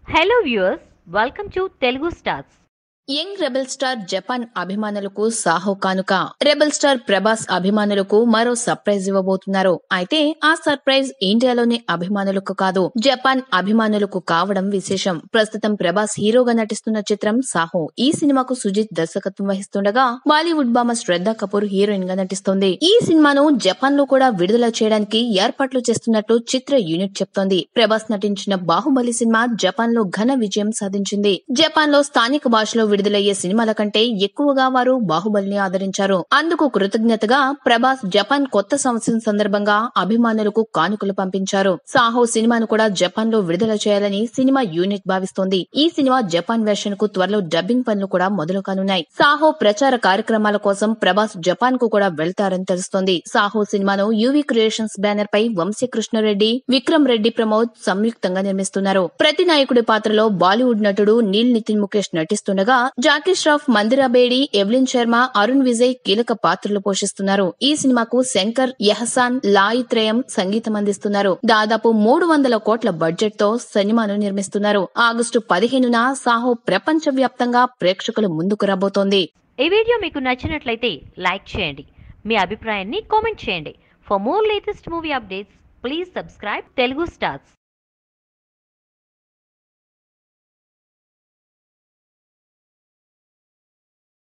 Hello viewers, welcome to Telugu Stars. Young rebel star Japan అభిమానులకు సాహో కానుక. Rebel star Prabhas అభిమానులకు మరో సర్ప్రైజ్ ఇవ్వబోతున్నారు. అయితే ఆ సర్ప్రైజ్ ఇండియాలోని అభిమానులకు కాదు, జపాన్ అభిమానులకు కావడం విశేషం. ప్రస్తుతం ప్రభాస్ హీరోగా నటిస్తున్న చిత్రం సాహో. ఈ సినిమాకు సుజిత్ దర్శకత్వం వహిస్తుండగా బాలీవుడ్ భామ శ్రద్ధా కపూర్ హీరోయిన్ గా నటిస్తోంది. ఈ సినిమాను జపాన్ లో కూడా విడుదల చేయడానికి ఏర్పాట్లు చేస్తున్నట్లు చిత్ర యూనిట్ చెప్తోంది. ప్రభాస్ నటించిన బాహుబలి సినిమా జపాన్ లో ఘన విజయం సాధించింది. జపాన్ లో స్థానిక భాషలో విడుదలయ్యే సినిమాల కంటే ఎక్కువగా వారు బాహుబలిని ఆదరించారు. అందుకు కృతజ్ఞతగా ప్రభాస్ జపాన్ కొత్త సంవత్సరం సందర్భంగా అభిమానులకు కానుకలు పంపించారు. సాహో సినిమాను కూడా జపాన్ లో విడుదల చేయాలని సినిమా యూనిట్ భావిస్తోంది. ఈ సినిమా జపాన్ వెర్షన్ కు త్వరలో డబ్బింగ్ పనులు కూడా మొదలు కానున్నాయి. సాహో ప్రచార కార్యక్రమాల కోసం ప్రభాస్ జపాన్ కు కూడా వెళ్తారని తెలుస్తోంది. సాహో సినిమాను యువి క్రియేషన్స్ బ్యానర్ పై వంశీకృష్ణారెడ్డి, విక్రమ్ రెడ్డి ప్రమోద్ సంయుక్తంగా నిర్మిస్తున్నారు. ప్రతి నాయకుడి పాత్రలో బాలీవుడ్ నటుడు నీల్ నితిన్ ముఖేష్ నటిస్తుండగా జాకీ ష్రాఫ్, మందిరా బేడి, ఎవ్లిన్ శర్మ, అరుణ్ విజయ్ కీలక పాత్రలు పోషిస్తున్నారు. ఈ సినిమాకు శంకర్, యహసాన్, లాయి త్రయం సంగీతం అందిస్తున్నారు. దాదాపు 300 కోట్ల బడ్జెట్ తో సినిమాను నిర్మిస్తున్నారు. ఆగస్టు 15న సాహో ప్రపంచ వ్యాప్తంగా ప్రేక్షకుల ముందుకు రాబోతోంది. ఈ వీడియో మీకు నచ్చినట్లయితే లైక్ చేయండి, మీ అభిప్రాయాన్ని కామెంట్ చేయండి. For more latest movie updates please subscribe Telugu stars.